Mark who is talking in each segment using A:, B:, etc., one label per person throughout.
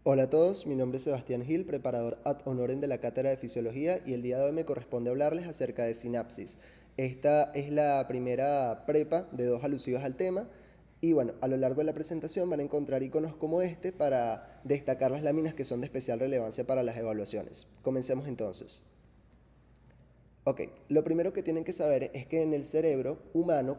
A: Hola a todos, mi nombre es Sebastián Gil, preparador ad honorem de la Cátedra de Fisiología y el día de hoy me corresponde hablarles acerca de sinapsis. Esta es la primera prepa de dos alusivas al tema y bueno, a lo largo de la presentación van a encontrar iconos como este para destacar las láminas que son de especial relevancia para las evaluaciones. Comencemos entonces. Ok, lo primero que tienen que saber es que en el cerebro humano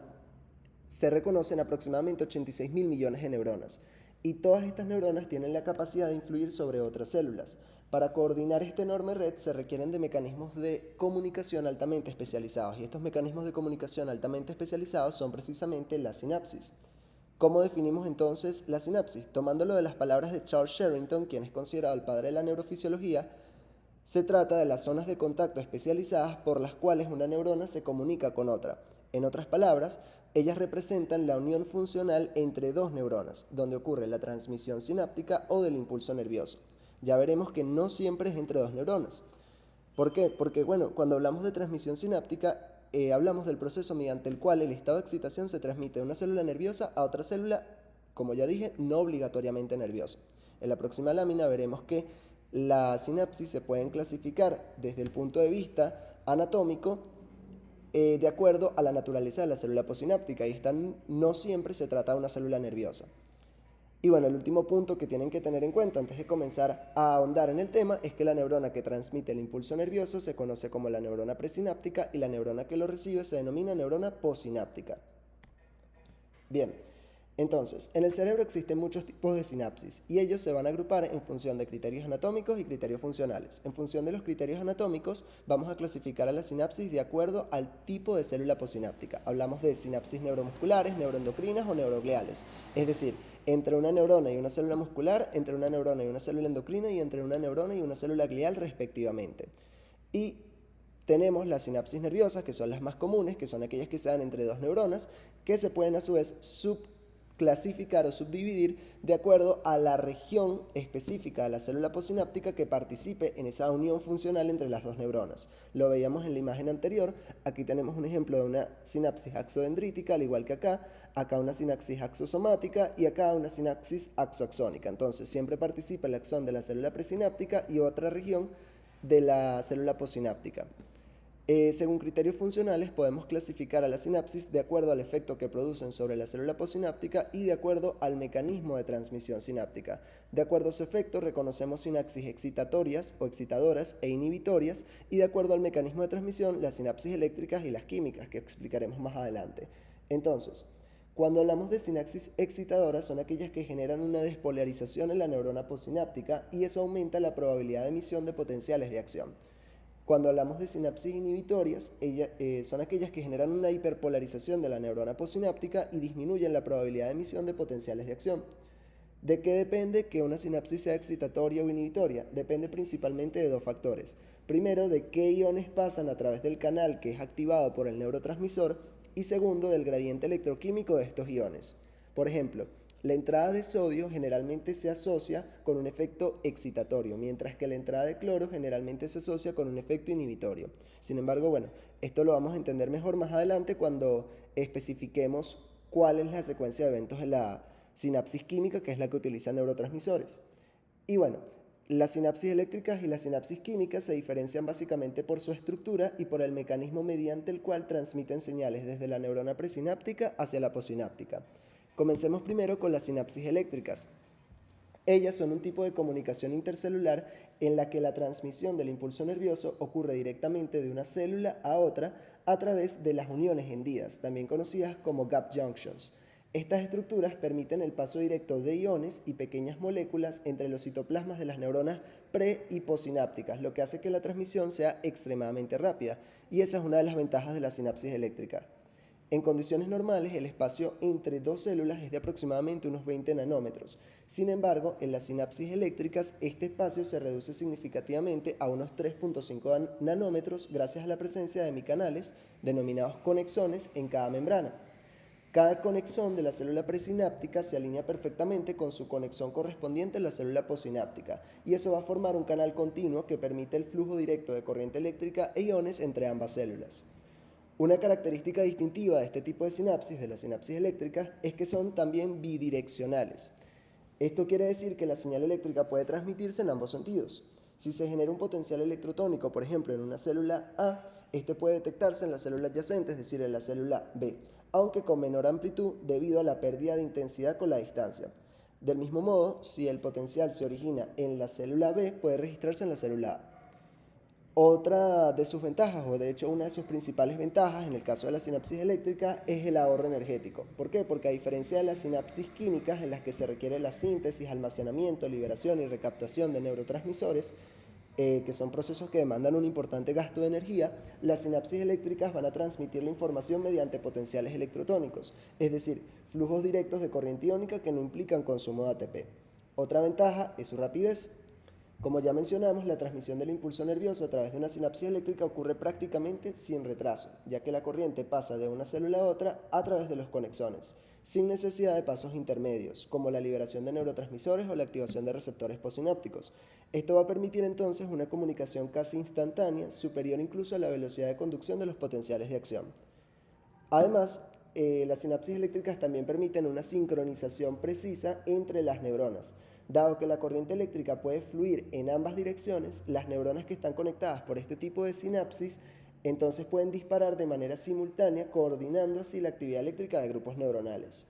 A: se reconocen aproximadamente 86 mil millones de neuronas y todas estas neuronas tienen la capacidad de influir sobre otras células. Para coordinar esta enorme red se requieren de mecanismos de comunicación altamente especializados y estos mecanismos de comunicación altamente especializados son precisamente la sinapsis. ¿Cómo definimos entonces la sinapsis? Tomándolo de las palabras de Charles Sherrington, quien es considerado el padre de la neurofisiología, se trata de las zonas de contacto especializadas por las cuales una neurona se comunica con otra. En otras palabras, ellas representan la unión funcional entre dos neuronas, donde ocurre la transmisión sináptica o del impulso nervioso. Ya veremos que no siempre es entre dos neuronas. ¿Por qué? Porque, bueno, cuando hablamos de transmisión sináptica, hablamos del proceso mediante el cual el estado de excitación se transmite de una célula nerviosa a otra célula, como ya dije, no obligatoriamente nerviosa. En la próxima lámina veremos que la sinapsis se pueden clasificar desde el punto de vista anatómico de acuerdo a la naturaleza de la célula posináptica y esta no siempre se trata de una célula nerviosa. Y bueno, el último punto que tienen que tener en cuenta antes de comenzar a ahondar en el tema es que la neurona que transmite el impulso nervioso se conoce como la neurona presináptica y la neurona que lo recibe se denomina neurona posináptica. Bien, entonces, en el cerebro existen muchos tipos de sinapsis y ellos se van a agrupar en función de criterios anatómicos y criterios funcionales. En función de los criterios anatómicos, vamos a clasificar a la sinapsis de acuerdo al tipo de célula posináptica. Hablamos de sinapsis neuromusculares, neuroendocrinas o neurogliales. Es decir, entre una neurona y una célula muscular, entre una neurona y una célula endocrina y entre una neurona y una célula glial respectivamente. Y tenemos las sinapsis nerviosas, que son las más comunes, que son aquellas que se dan entre dos neuronas, que se pueden a su vez subclasificar o subdividir de acuerdo a la región específica de la célula posináptica que participe en esa unión funcional entre las dos neuronas. Lo veíamos en la imagen anterior, aquí tenemos un ejemplo de una sinapsis axodendrítica, al igual que acá una sinapsis axosomática y acá una sinapsis axoaxónica. Entonces siempre participa el axón de la célula presináptica y otra región de la célula posináptica. Según criterios funcionales, podemos clasificar a la sinapsis de acuerdo al efecto que producen sobre la célula posináptica y de acuerdo al mecanismo de transmisión sináptica. De acuerdo a su efecto, reconocemos sinapsis excitatorias o excitadoras e inhibitorias y de acuerdo al mecanismo de transmisión, las sinapsis eléctricas y las químicas, que explicaremos más adelante. Entonces, cuando hablamos de sinapsis excitadoras, son aquellas que generan una despolarización en la neurona posináptica y eso aumenta la probabilidad de emisión de potenciales de acción. Cuando hablamos de sinapsis inhibitorias, son aquellas que generan una hiperpolarización de la neurona posináptica y disminuyen la probabilidad de emisión de potenciales de acción. ¿De qué depende que una sinapsis sea excitatoria o inhibitoria? Depende principalmente de dos factores. Primero, de qué iones pasan a través del canal que es activado por el neurotransmisor y segundo, del gradiente electroquímico de estos iones. Por ejemplo, la entrada de sodio generalmente se asocia con un efecto excitatorio, mientras que la entrada de cloro generalmente se asocia con un efecto inhibitorio. Sin embargo, bueno, esto lo vamos a entender mejor más adelante cuando especifiquemos cuál es la secuencia de eventos de la sinapsis química, que es la que utiliza neurotransmisores. Y bueno, las sinapsis eléctricas y las sinapsis químicas se diferencian básicamente por su estructura y por el mecanismo mediante el cual transmiten señales desde la neurona presináptica hacia la posináptica. Comencemos primero con las sinapsis eléctricas. Ellas son un tipo de comunicación intercelular en la que la transmisión del impulso nervioso ocurre directamente de una célula a otra a través de las uniones hendidas, también conocidas como gap junctions. Estas estructuras permiten el paso directo de iones y pequeñas moléculas entre los citoplasmas de las neuronas pre y posinápticas, lo que hace que la transmisión sea extremadamente rápida, y esa es una de las ventajas de la sinapsis eléctrica. En condiciones normales, el espacio entre dos células es de aproximadamente unos 20 nanómetros. Sin embargo, en las sinapsis eléctricas, este espacio se reduce significativamente a unos 3.5 nanómetros gracias a la presencia de hemicanales, denominados conexones, en cada membrana. Cada conexón de la célula presináptica se alinea perfectamente con su conexón correspondiente a la célula posináptica, y eso va a formar un canal continuo que permite el flujo directo de corriente eléctrica e iones entre ambas células. Una característica distintiva de este tipo de sinapsis, de las sinapsis eléctricas, es que son también bidireccionales. Esto quiere decir que la señal eléctrica puede transmitirse en ambos sentidos. Si se genera un potencial electrotónico, por ejemplo, en una célula A, este puede detectarse en la célula adyacente, es decir, en la célula B, aunque con menor amplitud debido a la pérdida de intensidad con la distancia. Del mismo modo, si el potencial se origina en la célula B, puede registrarse en la célula A. Otra de sus ventajas, o de hecho una de sus principales ventajas en el caso de la sinapsis eléctrica, es el ahorro energético. ¿Por qué? Porque a diferencia de las sinapsis químicas en las que se requiere la síntesis, almacenamiento, liberación y recaptación de neurotransmisores, que son procesos que demandan un importante gasto de energía, las sinapsis eléctricas van a transmitir la información mediante potenciales electrotónicos, es decir, flujos directos de corriente iónica que no implican consumo de ATP. Otra ventaja es su rapidez. Como ya mencionamos, la transmisión del impulso nervioso a través de una sinapsis eléctrica ocurre prácticamente sin retraso, ya que la corriente pasa de una célula a otra a través de los conexones, sin necesidad de pasos intermedios, como la liberación de neurotransmisores o la activación de receptores postsinápticos. Esto va a permitir entonces una comunicación casi instantánea, superior incluso a la velocidad de conducción de los potenciales de acción. Además, las sinapsis eléctricas también permiten una sincronización precisa entre las neuronas. Dado que la corriente eléctrica puede fluir en ambas direcciones, las neuronas que están conectadas por este tipo de sinapsis entonces pueden disparar de manera simultánea, coordinando así la actividad eléctrica de grupos neuronales.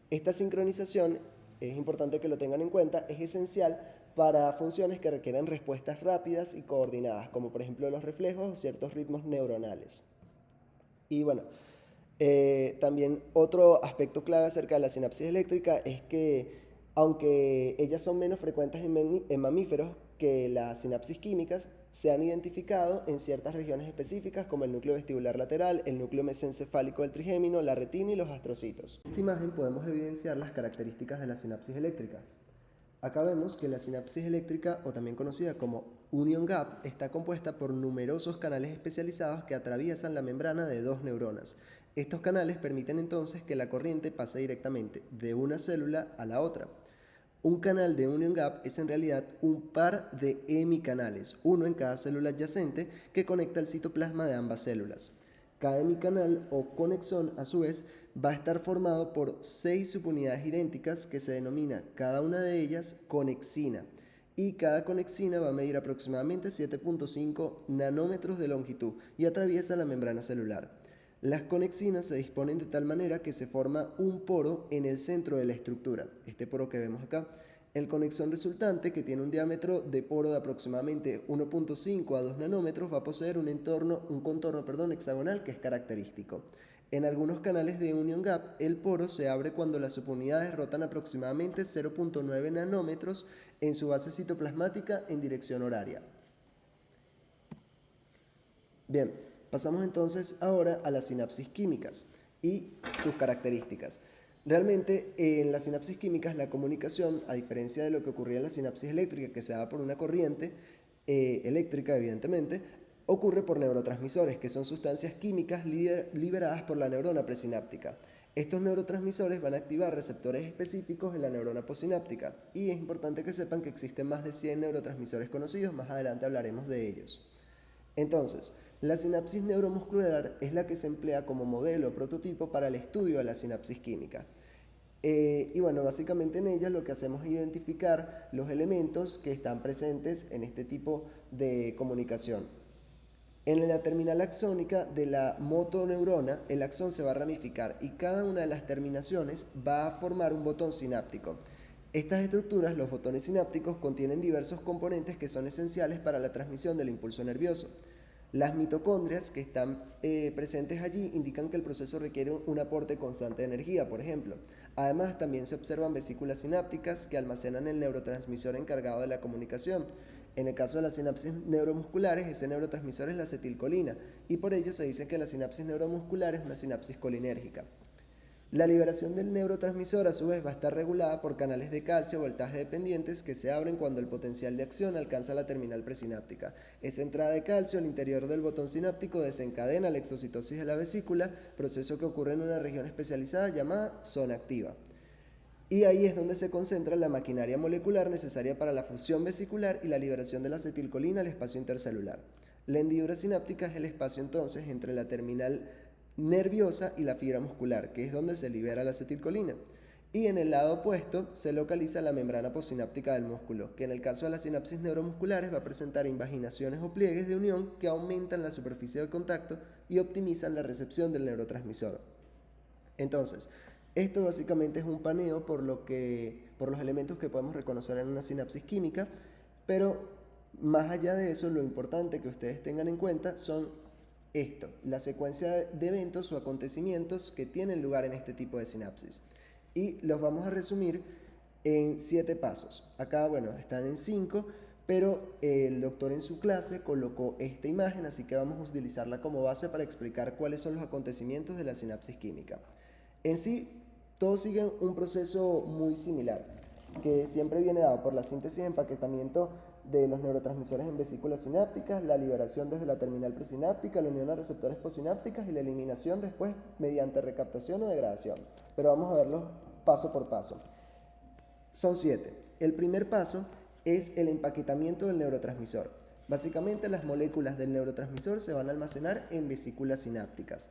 A: Esta sincronización, es importante que lo tengan en cuenta, es esencial para funciones que requieren respuestas rápidas y coordinadas, como por ejemplo los reflejos o ciertos ritmos neuronales. Y bueno, también otro aspecto clave acerca de la sinapsis eléctrica es que aunque ellas son menos frecuentes en mamíferos que las sinapsis químicas, se han identificado en ciertas regiones específicas como el núcleo vestibular lateral, el núcleo mesencefálico del trigémino, la retina y los astrocitos. En esta imagen podemos evidenciar las características de las sinapsis eléctricas. Acá vemos que la sinapsis eléctrica, o también conocida como union gap, está compuesta por numerosos canales especializados que atraviesan la membrana de dos neuronas. Estos canales permiten entonces que la corriente pase directamente de una célula a la otra. Un canal de union gap es en realidad un par de hemicanales, uno en cada célula adyacente que conecta el citoplasma de ambas células. Cada hemicanal o conexón, a su vez, va a estar formado por 6 subunidades idénticas que se denomina cada una de ellas conexina. Y cada conexina va a medir aproximadamente 7.5 nanómetros de longitud y atraviesa la membrana celular. Las conexinas se disponen de tal manera que se forma un poro en el centro de la estructura, este poro que vemos acá. El conexón resultante, que tiene un diámetro de poro de aproximadamente 1.5 a 2 nanómetros, va a poseer un contorno hexagonal que es característico. En algunos canales de union gap, el poro se abre cuando las subunidades rotan aproximadamente 0.9 nanómetros en su base citoplasmática en dirección horaria. Bien, pasamos entonces ahora a las sinapsis químicas y sus características. Realmente en las sinapsis químicas la comunicación, a diferencia de lo que ocurría en la sinapsis eléctrica, que se da por una corriente eléctrica evidentemente, ocurre por neurotransmisores, que son sustancias químicas liberadas por la neurona presináptica. Estos neurotransmisores van a activar receptores específicos en la neurona postsináptica y es importante que sepan que existen más de 100 neurotransmisores conocidos, más adelante hablaremos de ellos. Entonces, la sinapsis neuromuscular es la que se emplea como modelo o prototipo para el estudio de la sinapsis química. Y bueno, básicamente en ella lo que hacemos es identificar los elementos que están presentes en este tipo de comunicación. En la terminal axónica de la motoneurona, el axón se va a ramificar y cada una de las terminaciones va a formar un botón sináptico. Estas estructuras, los botones sinápticos, contienen diversos componentes que son esenciales para la transmisión del impulso nervioso. Las mitocondrias que están presentes allí indican que el proceso requiere un aporte constante de energía, por ejemplo. Además, también se observan vesículas sinápticas que almacenan el neurotransmisor encargado de la comunicación. En el caso de las sinapsis neuromusculares, ese neurotransmisor es la acetilcolina, y por ello se dice que la sinapsis neuromuscular es una sinapsis colinérgica. La liberación del neurotransmisor a su vez va a estar regulada por canales de calcio voltaje dependientes que se abren cuando el potencial de acción alcanza la terminal presináptica. Esa entrada de calcio al interior del botón sináptico desencadena la exocitosis de la vesícula, proceso que ocurre en una región especializada llamada zona activa. Y ahí es donde se concentra la maquinaria molecular necesaria para la fusión vesicular y la liberación de la acetilcolina al espacio intercelular. La hendidura sináptica es el espacio entonces entre la terminal nerviosa y la fibra muscular, que es donde se libera la acetilcolina. Y en el lado opuesto se localiza la membrana postsináptica del músculo, que en el caso de las sinapsis neuromusculares va a presentar invaginaciones o pliegues de unión que aumentan la superficie de contacto y optimizan la recepción del neurotransmisor. Entonces, esto básicamente es un paneo por los elementos que podemos reconocer en una sinapsis química, pero más allá de eso, lo importante que ustedes tengan en cuenta son la secuencia de eventos o acontecimientos que tienen lugar en este tipo de sinapsis. Y los vamos a resumir en 7 pasos. Acá, bueno, están en 5, pero el doctor en su clase colocó esta imagen, así que vamos a utilizarla como base para explicar cuáles son los acontecimientos de la sinapsis química. En sí, todos siguen un proceso muy similar, que siempre viene dado por la síntesis y empaquetamiento de los neurotransmisores en vesículas sinápticas, la liberación desde la terminal presináptica, la unión a receptores postsinápticas y la eliminación después mediante recaptación o degradación. Pero vamos a verlos paso por paso. Son 7. El primer paso es el empaquetamiento del neurotransmisor. Básicamente las moléculas del neurotransmisor se van a almacenar en vesículas sinápticas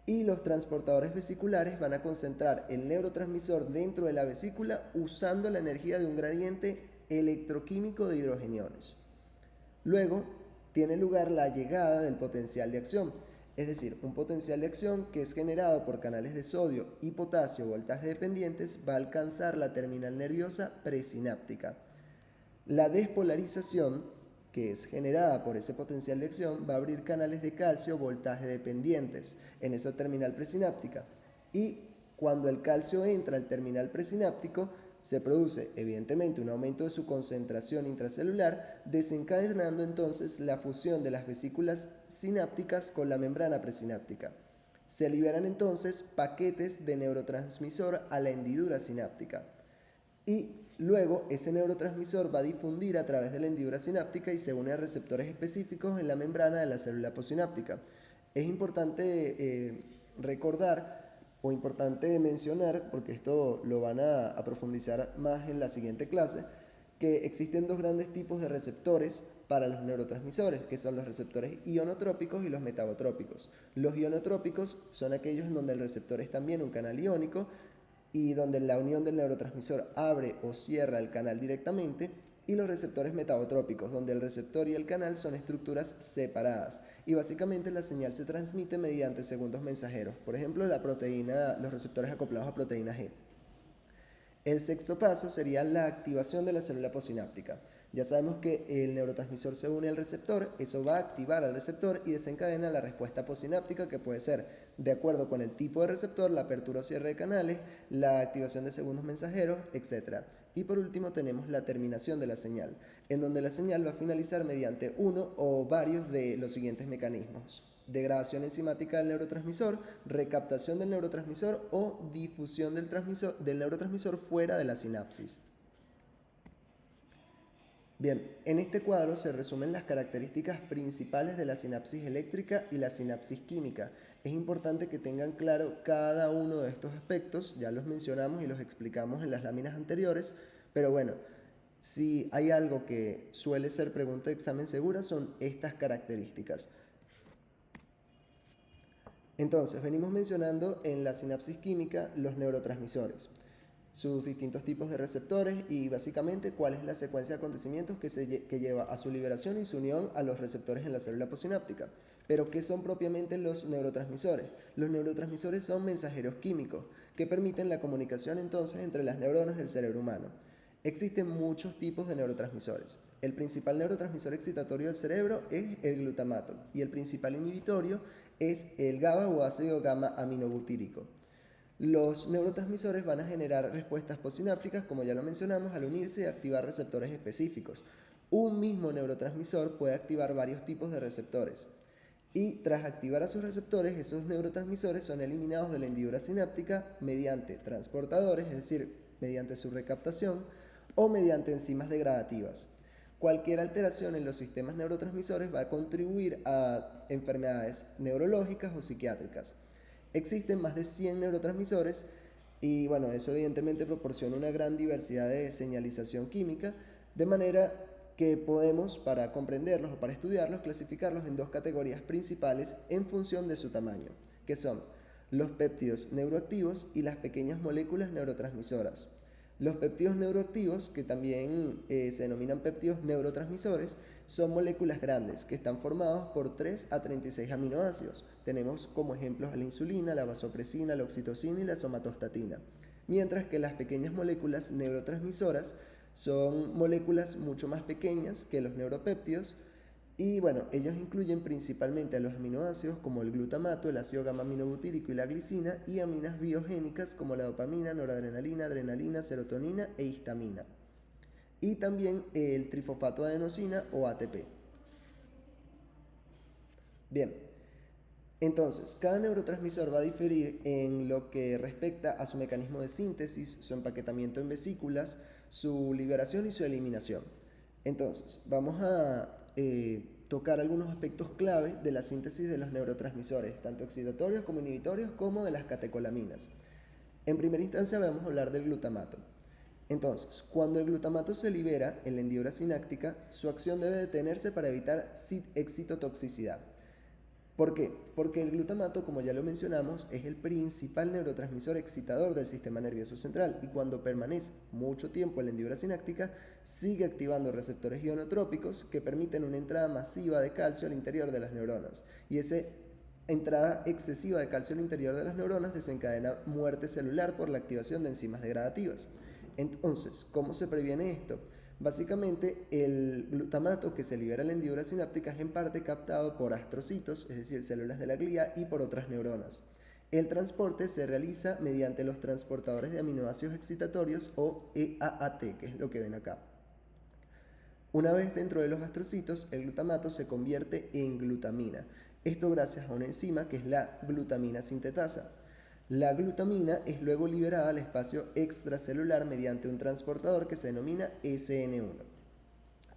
A: y los transportadores vesiculares van a concentrar el neurotransmisor dentro de la vesícula usando la energía de un gradiente electroquímico de hidrogeniones. Luego tiene lugar la llegada del potencial de acción, es decir, un potencial de acción que es generado por canales de sodio y potasio voltaje dependientes va a alcanzar la terminal nerviosa presináptica. La despolarización, que es generada por ese potencial de acción, va a abrir canales de calcio voltaje dependientes en esa terminal presináptica. Y cuando el calcio entra al terminal presináptico, se produce evidentemente un aumento de su concentración intracelular, desencadenando entonces la fusión de las vesículas sinápticas con la membrana presináptica. Se liberan entonces paquetes de neurotransmisor a la hendidura sináptica. Y luego ese neurotransmisor va a difundir a través de la hendidura sináptica y se une a receptores específicos en la membrana de la célula postsináptica. Es importante recordar o importante mencionar, porque esto lo van a profundizar más en la siguiente clase, que existen 2 grandes tipos de receptores para los neurotransmisores, que son los receptores ionotrópicos y los metabotrópicos. Los ionotrópicos son aquellos en donde el receptor es también un canal iónico y donde la unión del neurotransmisor abre o cierra el canal directamente, y los receptores metabotrópicos, donde el receptor y el canal son estructuras separadas y básicamente la señal se transmite mediante segundos mensajeros, por ejemplo los receptores acoplados a proteína G. El sexto paso sería la activación de la célula postsináptica. Ya sabemos que el neurotransmisor se une al receptor, eso va a activar al receptor y desencadena la respuesta postsináptica, que puede ser de acuerdo con el tipo de receptor, la apertura o cierre de canales, la activación de segundos mensajeros, etc. Y por último tenemos la terminación de la señal, en donde la señal va a finalizar mediante uno o varios de los siguientes mecanismos: degradación enzimática del neurotransmisor, recaptación del neurotransmisor o difusión del neurotransmisor fuera de la sinapsis. Bien, en este cuadro se resumen las características principales de la sinapsis eléctrica y la sinapsis química. Es importante que tengan claro cada uno de estos aspectos, ya los mencionamos y los explicamos en las láminas anteriores, pero bueno, si hay algo que suele ser pregunta de examen segura son estas características. Entonces, venimos mencionando en la sinapsis química los neurotransmisores, sus distintos tipos de receptores y básicamente cuál es la secuencia de acontecimientos que lleva a su liberación y su unión a los receptores en la célula postsináptica. Pero, ¿qué son propiamente los neurotransmisores? Los neurotransmisores son mensajeros químicos que permiten la comunicación entonces entre las neuronas del cerebro humano. Existen muchos tipos de neurotransmisores. El principal neurotransmisor excitatorio del cerebro es el glutamato y el principal inhibitorio es el GABA o ácido gamma aminobutírico. Los neurotransmisores van a generar respuestas postsinápticas, como ya lo mencionamos, al unirse y activar receptores específicos. Un mismo neurotransmisor puede activar varios tipos de receptores. Y tras activar a sus receptores, esos neurotransmisores son eliminados de la hendidura sináptica mediante transportadores, es decir, mediante su recaptación, o mediante enzimas degradativas. Cualquier alteración en los sistemas neurotransmisores va a contribuir a enfermedades neurológicas o psiquiátricas. Existen más de 100 neurotransmisores y bueno, eso evidentemente proporciona una gran diversidad de señalización química, de manera que podemos, para comprenderlos o para estudiarlos, clasificarlos en 2 categorías principales en función de su tamaño, que son los péptidos neuroactivos y las pequeñas moléculas neurotransmisoras. Los péptidos neuroactivos, que también se denominan péptidos neurotransmisores, son moléculas grandes que están formados por 3 a 36 aminoácidos. Tenemos como ejemplos a la insulina, la vasopresina, la oxitocina y la somatostatina. Mientras que las pequeñas moléculas neurotransmisoras son moléculas mucho más pequeñas que los neuropéptidos y bueno, ellos incluyen principalmente a los aminoácidos como el glutamato, el ácido gamma-aminobutírico y la glicina y aminas biogénicas como la dopamina, noradrenalina, adrenalina, serotonina e histamina. Y también el trifosfato de adenosina o ATP. Bien, entonces, cada neurotransmisor va a diferir en lo que respecta a su mecanismo de síntesis, su empaquetamiento en vesículas, su liberación y su eliminación. Entonces, vamos a tocar algunos aspectos clave de la síntesis de los neurotransmisores, tanto excitatorios como inhibitorios, como de las catecolaminas. En primera instancia vamos a hablar del glutamato. Entonces, cuando el glutamato se libera en la hendidura sináptica, su acción debe detenerse para evitar excitotoxicidad. ¿Por qué? Porque el glutamato, como ya lo mencionamos, es el principal neurotransmisor excitador del sistema nervioso central y cuando permanece mucho tiempo en la hendidura sináptica, sigue activando receptores ionotrópicos que permiten una entrada masiva de calcio al interior de las neuronas. Y esa entrada excesiva de calcio al interior de las neuronas desencadena muerte celular por la activación de enzimas degradativas. Entonces, ¿cómo se previene esto? Básicamente, el glutamato que se libera en la hendidura sináptica es en parte captado por astrocitos, es decir, células de la glía, y por otras neuronas. El transporte se realiza mediante los transportadores de aminoácidos excitatorios o EAAT, que es lo que ven acá. Una vez dentro de los astrocitos, el glutamato se convierte en glutamina. Esto gracias a una enzima que es la glutamina sintetasa. La glutamina es luego liberada al espacio extracelular mediante un transportador que se denomina SN1.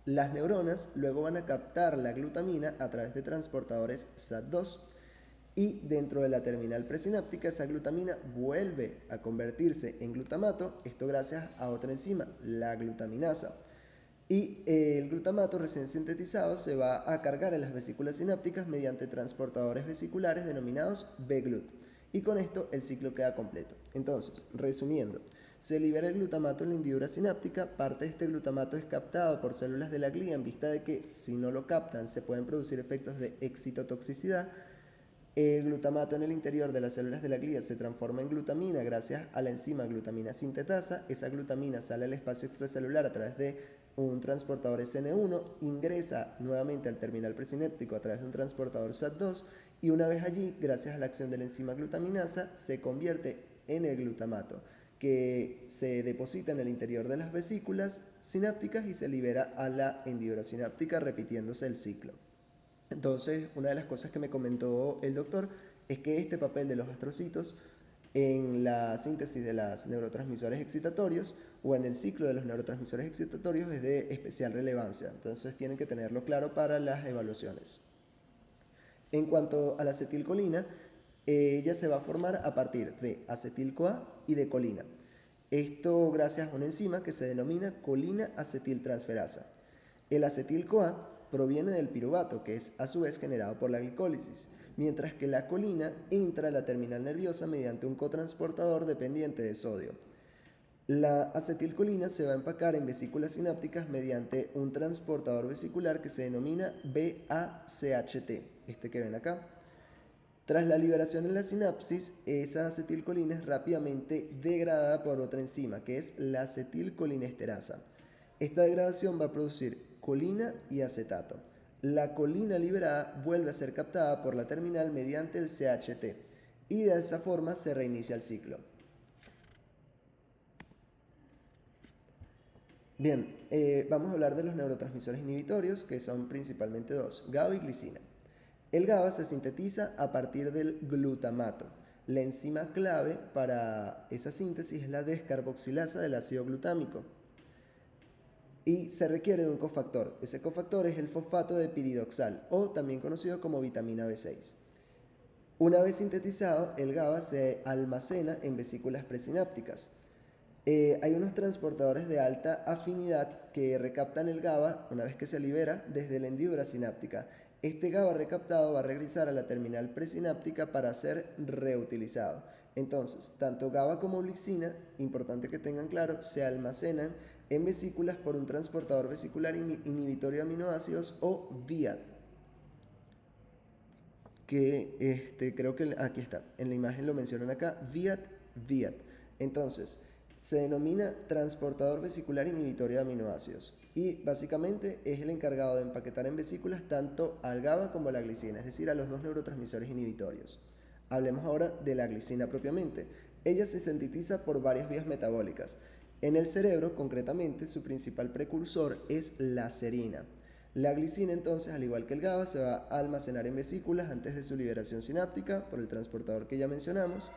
A: Las neuronas luego van a captar la glutamina a través de transportadores SAT2 y dentro de la terminal presináptica esa glutamina vuelve a convertirse en glutamato, esto gracias a otra enzima, la glutaminasa. Y el glutamato recién sintetizado se va a cargar en las vesículas sinápticas mediante transportadores vesiculares denominados B-glut. Y con esto el ciclo queda completo. Entonces, resumiendo, se libera el glutamato en la hendidura sináptica, parte de este glutamato es captado por células de la glía en vista de que si no lo captan se pueden producir efectos de excitotoxicidad. El glutamato en el interior de las células de la glía se transforma en glutamina gracias a la enzima glutamina sintetasa. Esa glutamina sale al espacio extracelular a través de un transportador SN1, ingresa nuevamente al terminal presinéptico a través de un transportador SAT2 y una vez allí, gracias a la acción de la enzima glutaminasa, se convierte en el glutamato, que se deposita en el interior de las vesículas sinápticas y se libera a la hendidura sináptica, repitiéndose el ciclo. Entonces, una de las cosas que me comentó el doctor es que este papel de los astrocitos en la síntesis de los neurotransmisores excitatorios o en el ciclo de los neurotransmisores excitatorios es de especial relevancia. Entonces, tienen que tenerlo claro para las evaluaciones. En cuanto a la acetilcolina, ella se va a formar a partir de acetil-CoA y de colina. Esto gracias a una enzima que se denomina colina acetiltransferasa. El acetil-CoA proviene del piruvato, que es a su vez generado por la glicólisis, mientras que la colina entra a la terminal nerviosa mediante un cotransportador dependiente de sodio. La acetilcolina se va a empacar en vesículas sinápticas mediante un transportador vesicular que se denomina BACHT, este que ven acá. Tras la liberación en la sinapsis, esa acetilcolina es rápidamente degradada por otra enzima, que es la acetilcolinesterasa. Esta degradación va a producir colina y acetato. La colina liberada vuelve a ser captada por la terminal mediante el CHT y de esa forma se reinicia el ciclo. Bien, vamos a hablar de los neurotransmisores inhibitorios, que son principalmente dos, GABA y glicina. El GABA se sintetiza a partir del glutamato. La enzima clave para esa síntesis es la descarboxilasa del ácido glutámico. Y se requiere de un cofactor. Ese cofactor es el fosfato de piridoxal, o también conocido como vitamina B6. Una vez sintetizado, el GABA se almacena en vesículas presinápticas. Hay unos transportadores de alta afinidad que recaptan el GABA una vez que se libera desde la hendidura sináptica. Este GABA recaptado va a regresar a la terminal presináptica para ser reutilizado. Entonces, tanto GABA como glicina, importante que tengan claro, se almacenan en vesículas por un transportador vesicular inhibitorio de aminoácidos o VIAT, que creo que aquí está, en la imagen lo mencionan acá, VIAT. Entonces, se denomina transportador vesicular inhibitorio de aminoácidos y básicamente es el encargado de empaquetar en vesículas tanto al GABA como a la glicina, es decir, a los dos neurotransmisores inhibitorios. Hablemos ahora de la glicina propiamente. Ella se sintetiza por varias vías metabólicas. En el cerebro, concretamente, su principal precursor es la serina. La glicina, entonces, al igual que el GABA, se va a almacenar en vesículas antes de su liberación sináptica por el transportador que ya mencionamos.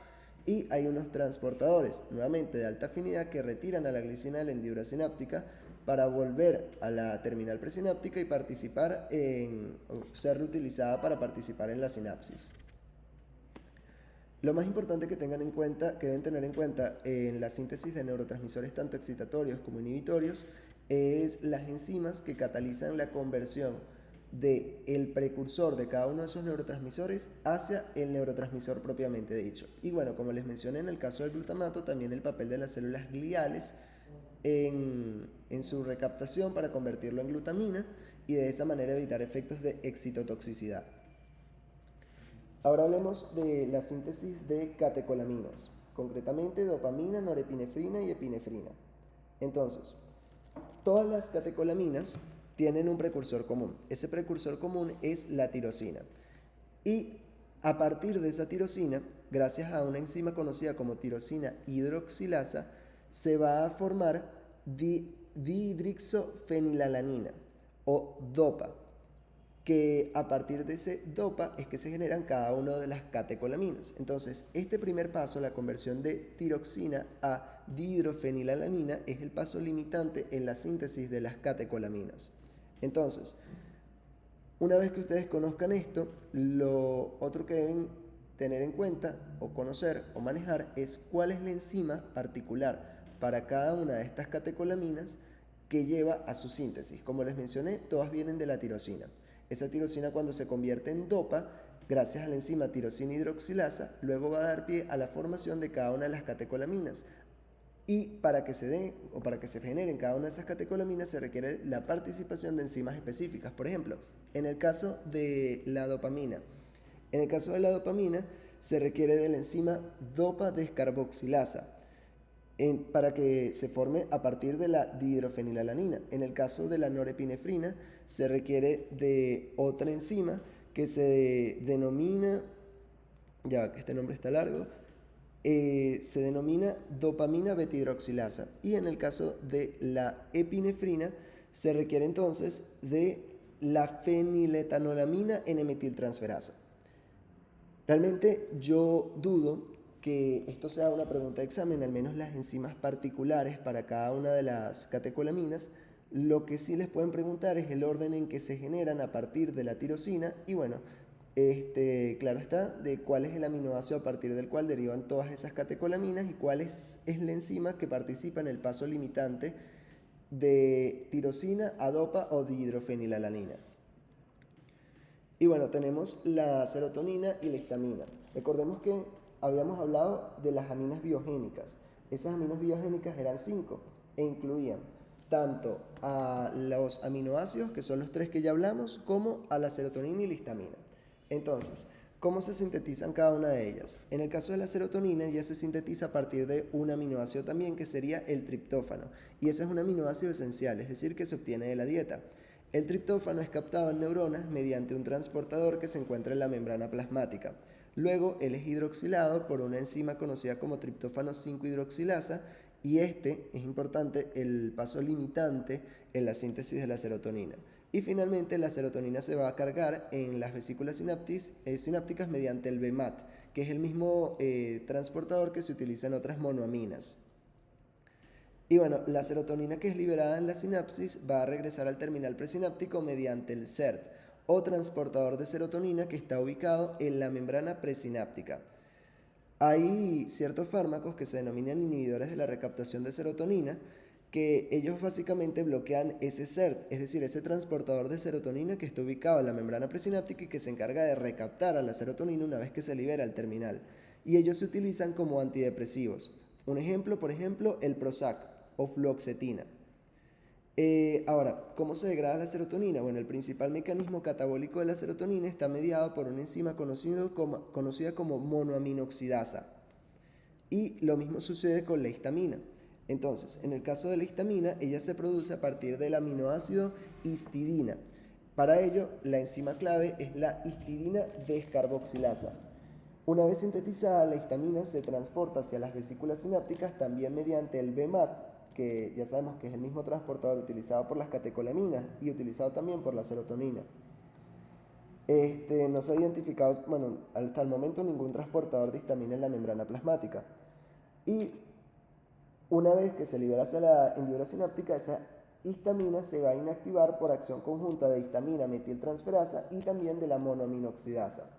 A: Y hay unos transportadores, nuevamente de alta afinidad, que retiran a la glicina de la hendidura sináptica para volver a la terminal presináptica y participar o ser reutilizada para participar en la sinapsis. Lo más importante que tengan en cuenta, que deben tener en cuenta en la síntesis de neurotransmisores tanto excitatorios como inhibitorios, es las enzimas que catalizan la conversión del precursor de cada uno de esos neurotransmisores hacia el neurotransmisor propiamente dicho. Y bueno, como les mencioné en el caso del glutamato, también el papel de las células gliales en su recaptación para convertirlo en glutamina y de esa manera evitar efectos de excitotoxicidad. Ahora hablemos de la síntesis de catecolaminas, concretamente dopamina, norepinefrina y epinefrina. Entonces, todas las catecolaminas tienen un precursor común. Ese precursor común es la tirosina. Y a partir de esa tirosina, gracias a una enzima conocida como tirosina hidroxilasa, se va a formar dihidroxofenilalanina o DOPA, que a partir de ese DOPA es que se generan cada una de las catecolaminas. Entonces, este primer paso, la conversión de tiroxina a dihidrofenilalanina, es el paso limitante en la síntesis de las catecolaminas. Entonces, una vez que ustedes conozcan esto, lo otro que deben tener en cuenta o conocer o manejar es cuál es la enzima particular para cada una de estas catecolaminas que lleva a su síntesis. Como les mencioné, todas vienen de la tirosina. Esa tirosina, cuando se convierte en DOPA, gracias a la enzima tirosina hidroxilasa, luego va a dar pie a la formación de cada una de las catecolaminas. Y para que se den o para que se generen cada una de esas catecolaminas se requiere la participación de enzimas específicas. Por ejemplo, en el caso de la dopamina, se requiere de la enzima DOPA descarboxilasa para que se forme a partir de la dihidrofenilalanina. En el caso de la norepinefrina se requiere de otra enzima que se denomina, ya que este nombre está largo, se denomina dopamina betahidroxilasa. Y en el caso de la epinefrina se requiere entonces de la feniletanolamina N-metiltransferasa. Realmente yo dudo que esto sea una pregunta de examen, al menos las enzimas particulares para cada una de las catecolaminas. Lo que sí les pueden preguntar es el orden en que se generan a partir de la tirosina y bueno, claro está, de cuál es el aminoácido a partir del cual derivan todas esas catecolaminas y cuál es la enzima que participa en el paso limitante de tirosina a DOPA o dihidrofenilalanina. Y bueno, tenemos la serotonina y la histamina. Recordemos que habíamos hablado de las aminas biogénicas. Esas aminas biogénicas eran 5 e incluían tanto a los aminoácidos, que son los 3 que ya hablamos, como a la serotonina y la histamina. Entonces, ¿cómo se sintetizan cada una de ellas? En el caso de la serotonina ya se sintetiza a partir de un aminoácido también, que sería el triptófano. Y ese es un aminoácido esencial, es decir, que se obtiene de la dieta. El triptófano es captado en neuronas mediante un transportador que se encuentra en la membrana plasmática. Luego, él es hidroxilado por una enzima conocida como triptófano 5-hidroxilasa y este es importante el paso limitante en la síntesis de la serotonina. Y finalmente, la serotonina se va a cargar en las vesículas sinápticas mediante el VMAT, que es el mismo transportador que se utiliza en otras monoaminas. Y bueno, la serotonina que es liberada en la sinapsis va a regresar al terminal presináptico mediante el CERT, o transportador de serotonina, que está ubicado en la membrana presináptica. Hay ciertos fármacos que se denominan inhibidores de la recaptación de serotonina que ellos básicamente bloquean ese SERT, es decir, ese transportador de serotonina que está ubicado en la membrana presináptica y que se encarga de recaptar a la serotonina una vez que se libera al terminal. Y ellos se utilizan como antidepresivos. Un ejemplo, por ejemplo, el Prozac o fluoxetina. Ahora, ¿cómo se degrada la serotonina? Bueno, el principal mecanismo catabólico de la serotonina está mediado por una enzima conocida como monoaminoxidasa. Y lo mismo sucede con la histamina. Entonces, en el caso de la histamina, ella se produce a partir del aminoácido histidina. Para ello, la enzima clave es la histidina descarboxilasa. Una vez sintetizada, la histamina se transporta hacia las vesículas sinápticas también mediante el VMAT, que ya sabemos que es el mismo transportador utilizado por las catecolaminas y utilizado también por la serotonina. No se ha identificado, bueno, hasta el momento ningún transportador de histamina en la membrana plasmática. Y una vez que se libera hacia la hendidura sináptica, esa histamina se va a inactivar por acción conjunta de histamina metiltransferasa y también de la monoaminoxidasa.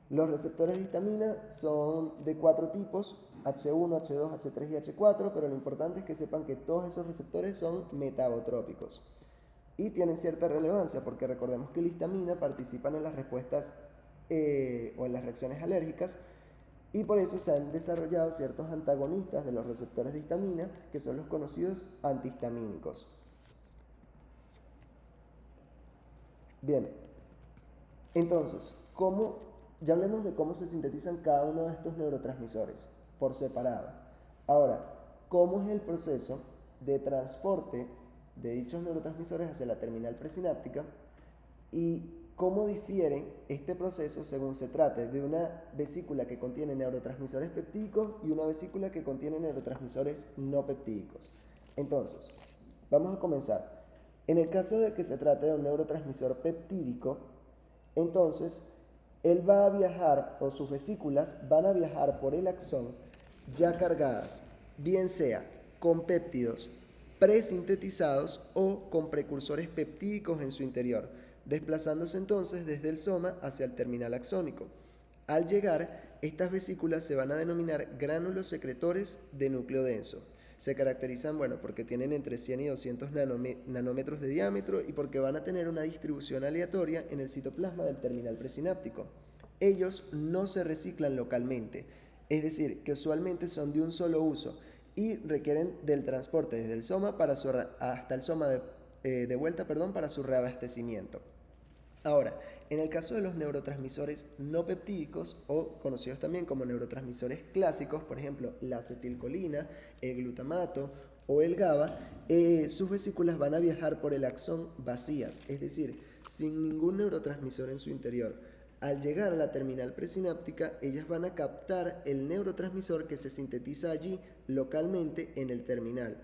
A: Los receptores de histamina son de 4 tipos, H1, H2, H3 y H4, pero lo importante es que sepan que todos esos receptores son metabotrópicos y tienen cierta relevancia porque recordemos que la histamina participan en las respuestas o en las reacciones alérgicas y por eso se han desarrollado ciertos antagonistas de los receptores de histamina que son los conocidos antihistamínicos. Bien, entonces, ya hablemos de cómo se sintetizan cada uno de estos neurotransmisores por separado. Ahora, ¿cómo es el proceso de transporte de dichos neurotransmisores hacia la terminal presináptica y cómo difieren este proceso según se trate de una vesícula que contiene neurotransmisores peptídicos y una vesícula que contiene neurotransmisores no peptídicos? Entonces, vamos a comenzar. En el caso de que se trate de un neurotransmisor peptídico, entonces él va a viajar, o sus vesículas van a viajar por el axón ya cargadas, bien sea con péptidos presintetizados o con precursores peptídicos en su interior, desplazándose entonces desde el soma hacia el terminal axónico. Al llegar, estas vesículas se van a denominar gránulos secretores de núcleo denso. Se caracterizan, bueno, porque tienen entre 100 y 200 nanómetros de diámetro y porque van a tener una distribución aleatoria en el citoplasma del terminal presináptico. Ellos no se reciclan localmente, es decir, que usualmente son de un solo uso y requieren del transporte desde el soma hasta el soma de vuelta, para su reabastecimiento. Ahora, en el caso de los neurotransmisores no peptídicos o conocidos también como neurotransmisores clásicos, por ejemplo, la acetilcolina, el glutamato o el GABA, sus vesículas van a viajar por el axón vacías, es decir, sin ningún neurotransmisor en su interior. Al llegar a la terminal presináptica, ellas van a captar el neurotransmisor que se sintetiza allí localmente en el terminal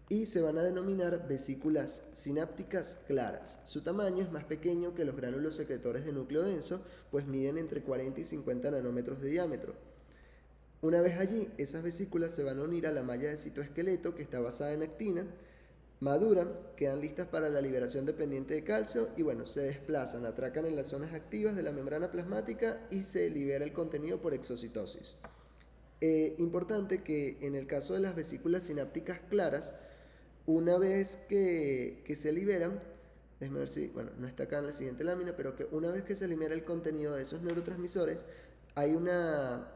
A: y se van a denominar vesículas sinápticas claras. Su tamaño es más pequeño que los gránulos secretores de núcleo denso, pues miden entre 40 y 50 nanómetros de diámetro. Una vez allí, esas vesículas se van a unir a la malla de citoesqueleto que está basada en actina, maduran, quedan listas para la liberación dependiente de calcio y bueno, se desplazan, atracan en las zonas activas de la membrana plasmática y se libera el contenido por exocitosis. Importante que en el caso de las vesículas sinápticas claras, una vez que se liberan, déjame ver si, bueno, no está acá en la siguiente lámina, pero que una vez que se libera el contenido de esos neurotransmisores, hay una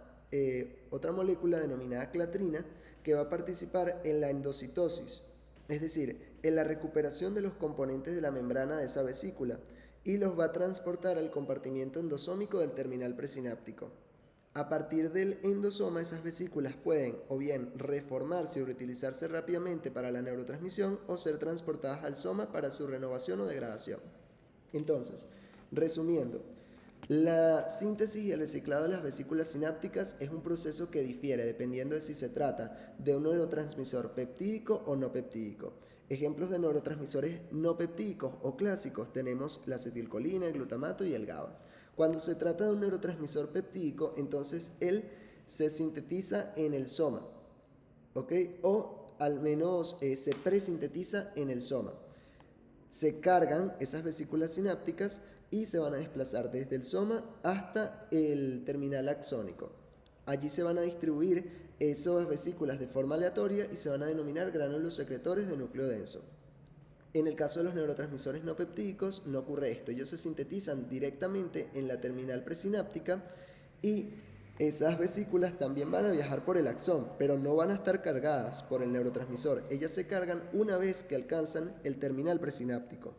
A: otra molécula denominada clatrina que va a participar en la endocitosis, es decir, en la recuperación de los componentes de la membrana de esa vesícula y los va a transportar al compartimiento endosómico del terminal presináptico. A partir del endosoma, esas vesículas pueden o bien reformarse o reutilizarse rápidamente para la neurotransmisión o ser transportadas al soma para su renovación o degradación. Entonces, resumiendo, la síntesis y el reciclado de las vesículas sinápticas es un proceso que difiere dependiendo de si se trata de un neurotransmisor peptídico o no peptídico. Ejemplos de neurotransmisores no peptídicos o clásicos tenemos la acetilcolina, el glutamato y el GABA. Cuando se trata de un neurotransmisor peptídico, entonces él se sintetiza en el soma, ¿ok? O al menos se presintetiza en el soma. Se cargan esas vesículas sinápticas y se van a desplazar desde el soma hasta el terminal axónico. Allí se van a distribuir esas vesículas de forma aleatoria y se van a denominar gránulos secretores de núcleo denso. En el caso de los neurotransmisores no peptídicos no ocurre esto, ellos se sintetizan directamente en la terminal presináptica y esas vesículas también van a viajar por el axón, pero no van a estar cargadas por el neurotransmisor, ellas se cargan una vez que alcanzan el terminal presináptico.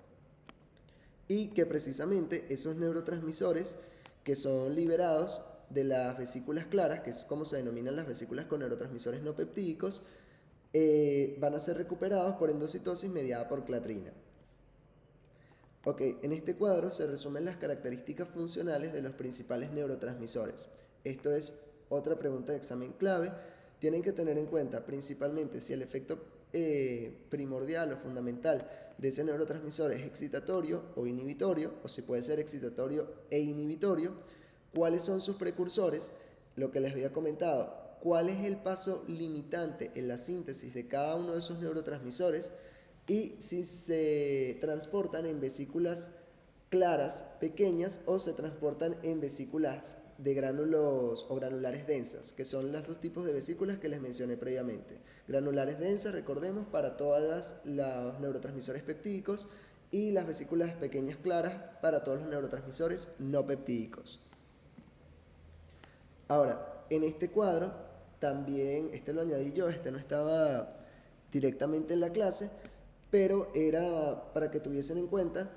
A: Y que precisamente esos neurotransmisores que son liberados de las vesículas claras, que es como se denominan las vesículas con neurotransmisores no peptídicos, van a ser recuperados por endocitosis mediada por clatrina. Ok, en este cuadro se resumen las características funcionales de los principales neurotransmisores. Esto es otra pregunta de examen clave. Tienen que tener en cuenta principalmente si el efecto primordial o fundamental de ese neurotransmisor es excitatorio o inhibitorio, o si puede ser excitatorio e inhibitorio, cuáles son sus precursores, lo que les había comentado, cuál es el paso limitante en la síntesis de cada uno de esos neurotransmisores y si se transportan en vesículas claras pequeñas o se transportan en vesículas de gránulos o granulares densas, que son los dos tipos de vesículas que les mencioné previamente. Granulares densas, recordemos, para todos los neurotransmisores peptídicos y las vesículas pequeñas claras para todos los neurotransmisores no peptídicos. Ahora, en este cuadro, también, este lo añadí yo, este no estaba directamente en la clase, pero era para que tuviesen en cuenta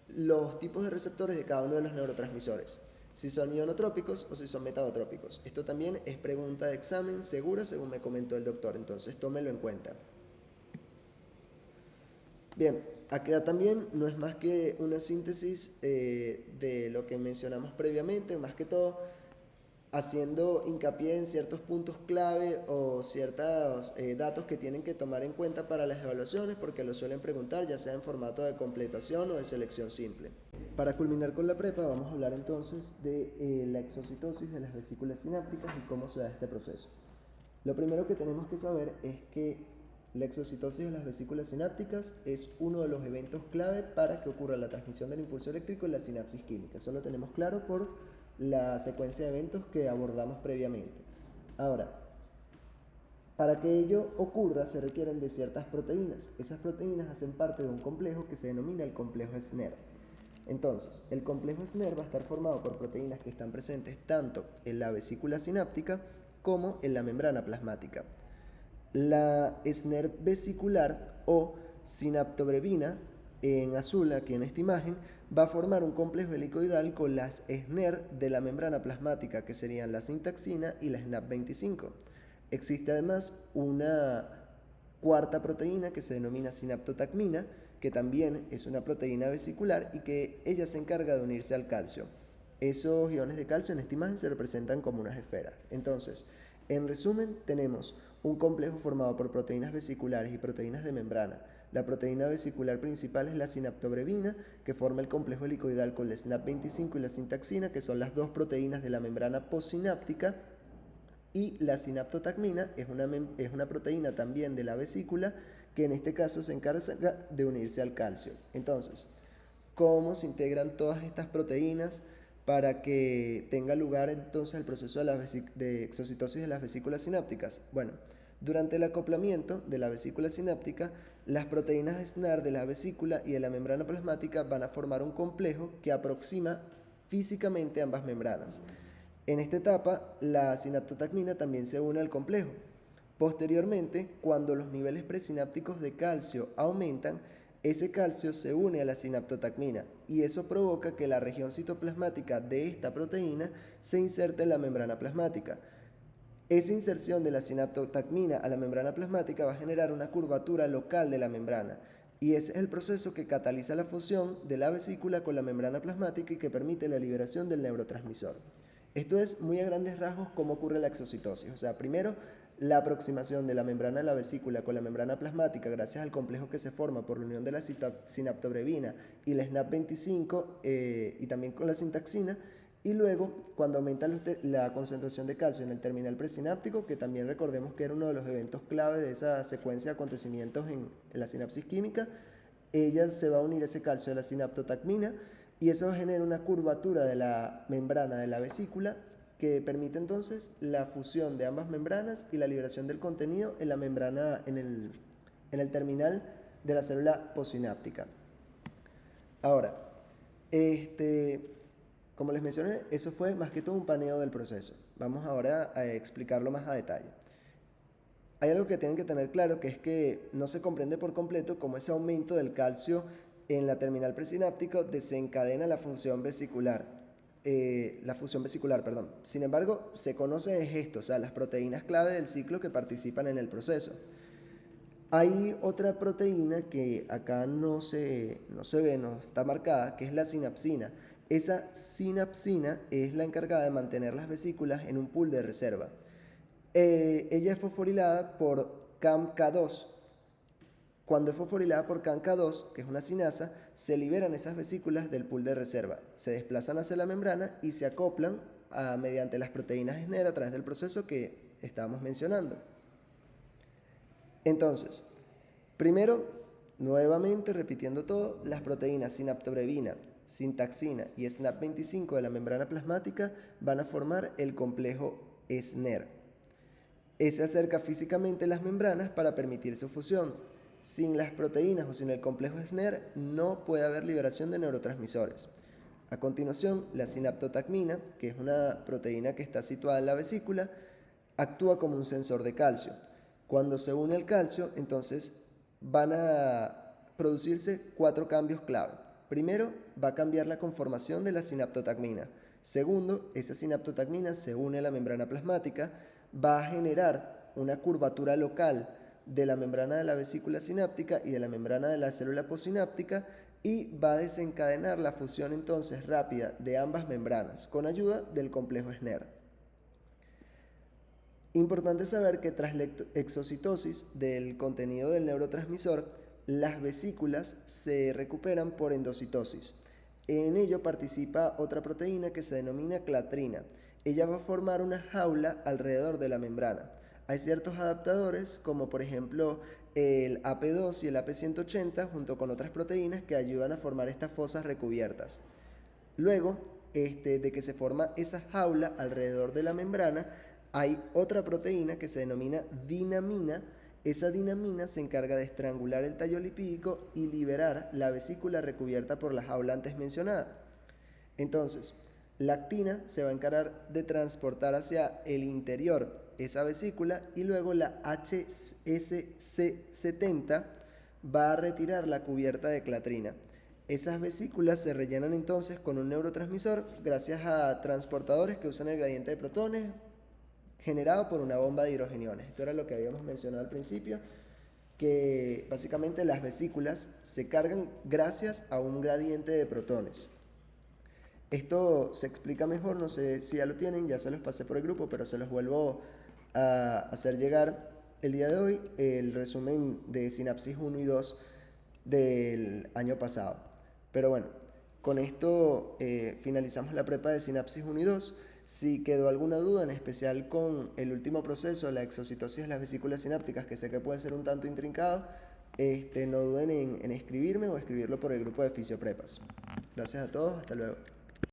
A: los tipos de receptores de cada uno de los neurotransmisores, si son ionotrópicos o si son metabotrópicos. Esto también es pregunta de examen segura, según me comentó el doctor, entonces tómelo en cuenta. Bien, acá también no es más que una síntesis de lo que mencionamos previamente, más que todo haciendo hincapié en ciertos puntos clave o ciertos datos que tienen que tomar en cuenta para las evaluaciones, porque lo suelen preguntar ya sea en formato de completación o de selección simple. Para culminar con la prepa vamos a hablar entonces de la exocitosis de las vesículas sinápticas y cómo se da este proceso. Lo primero que tenemos que saber es que la exocitosis de las vesículas sinápticas es uno de los eventos clave para que ocurra la transmisión del impulso eléctrico en la sinapsis química. Eso lo tenemos claro por la secuencia de eventos que abordamos previamente. Ahora, para que ello ocurra se requieren de ciertas proteínas. Esas proteínas hacen parte de un complejo que se denomina el complejo SNER. Entonces, el complejo SNER va a estar formado por proteínas que están presentes tanto en la vesícula sináptica como en la membrana plasmática. La SNER vesicular o sinaptobrevina, en azul aquí en esta imagen, va a formar un complejo helicoidal con las SNER de la membrana plasmática, que serían la sintaxina y la SNAP25. Existe además una cuarta proteína que se denomina sinaptotacmina, que también es una proteína vesicular y que ella se encarga de unirse al calcio. Esos iones de calcio en esta imagen se representan como unas esferas. Entonces, en resumen, tenemos un complejo formado por proteínas vesiculares y proteínas de membrana. La proteína vesicular principal es la sinaptobrevina, que forma el complejo helicoidal con la SNAP25 y la sintaxina, que son las dos proteínas de la membrana postsináptica. Y la sinaptotacmina es una proteína también de la vesícula, que en este caso se encarga de unirse al calcio. Entonces, ¿cómo se integran todas estas proteínas para que tenga lugar entonces el proceso de exocitosis de las vesículas sinápticas? Bueno, durante el acoplamiento de la vesícula sináptica, las proteínas SNAR de la vesícula y de la membrana plasmática van a formar un complejo que aproxima físicamente ambas membranas. En esta etapa, la sinaptotacmina también se une al complejo. Posteriormente, cuando los niveles presinápticos de calcio aumentan, ese calcio se une a la sinaptotacmina y eso provoca que la región citoplasmática de esta proteína se inserte en la membrana plasmática. Esa inserción de la sinaptotacmina a la membrana plasmática va a generar una curvatura local de la membrana y ese es el proceso que cataliza la fusión de la vesícula con la membrana plasmática y que permite la liberación del neurotransmisor. Esto es muy a grandes rasgos cómo ocurre la exocitosis. O sea, primero, la aproximación de la membrana de la vesícula con la membrana plasmática gracias al complejo que se forma por la unión de la sinaptobrevina y la SNAP25 y también con la sintaxina. Y luego, cuando aumenta la concentración de calcio en el terminal presináptico, que también recordemos que era uno de los eventos clave de esa secuencia de acontecimientos en la sinapsis química, ella se va a unir ese calcio a la sinaptotacmina y eso genera una curvatura de la membrana de la vesícula que permite entonces la fusión de ambas membranas y la liberación del contenido en la membrana, en el terminal de la célula posináptica. Ahora, como les mencioné, eso fue más que todo un paneo del proceso. Vamos ahora a explicarlo más a detalle. Hay algo que tienen que tener claro, que es que no se comprende por completo cómo ese aumento del calcio en la terminal presináptico desencadena la fusión vesicular. Sin embargo, se conoce esto, o sea, las proteínas clave del ciclo que participan en el proceso. Hay otra proteína que acá no se ve, no está marcada, que es la sinapsina. Esa sinapsina es la encargada de mantener las vesículas en un pool de reserva. Ella es fosforilada por CAMK2. Cuando es fosforilada por CAMK2, que es una sinasa, se liberan esas vesículas del pool de reserva, se desplazan hacia la membrana y se acoplan mediante las proteínas SNER a través del proceso que estábamos mencionando. Entonces, primero, nuevamente repitiendo todo, las proteínas sinaptobrevina, sintaxina y SNAP25 de la membrana plasmática van a formar el complejo SNER. Se acerca físicamente las membranas para permitir su fusión. Sin las proteínas o sin el complejo SNER no puede haber liberación de neurotransmisores. A continuación, la sinaptotacmina, que es una proteína que está situada en la vesícula, actúa como un sensor de calcio. Cuando se une el calcio, entonces van a producirse 4 cambios clave. Primero, va a cambiar la conformación de la sinaptotacmina. Segundo, esa sinaptotacmina se une a la membrana plasmática, va a generar una curvatura local de la membrana de la vesícula sináptica y de la membrana de la célula posináptica y va a desencadenar la fusión entonces rápida de ambas membranas con ayuda del complejo SNER. Importante saber que tras la exocitosis del contenido del neurotransmisor, las vesículas se recuperan por endocitosis. En ello participa otra proteína que se denomina clatrina. Ella va a formar una jaula alrededor de la membrana. Hay ciertos adaptadores, como por ejemplo el AP2 y el AP180, junto con otras proteínas que ayudan a formar estas fosas recubiertas. Luego de que se forma esa jaula alrededor de la membrana, hay otra proteína que se denomina dinamina. Esa dinamina se encarga de estrangular el tallo lipídico y liberar la vesícula recubierta por la jaula antes mencionada. Entonces, la actina se va a encargar de transportar hacia el interior esa vesícula y luego la HSC70 va a retirar la cubierta de clatrina. Esas vesículas se rellenan entonces con un neurotransmisor gracias a transportadores que usan el gradiente de protones generado por una bomba de hidrogeniones. Esto era lo que habíamos mencionado al principio, que básicamente las vesículas se cargan gracias a un gradiente de protones. Esto se explica mejor, no sé si ya lo tienen, ya se los pasé por el grupo, pero se los vuelvo a hacer llegar el día de hoy el resumen de Sinapsis 1 y 2 del año pasado. Pero bueno, con esto finalizamos la prepa de Sinapsis 1 y 2. Si quedó alguna duda, en especial con el último proceso, la exocitosis de las vesículas sinápticas, que sé que puede ser un tanto intrincado, no duden en escribirme o escribirlo por el grupo de Fisioprepas. Gracias a todos, hasta luego.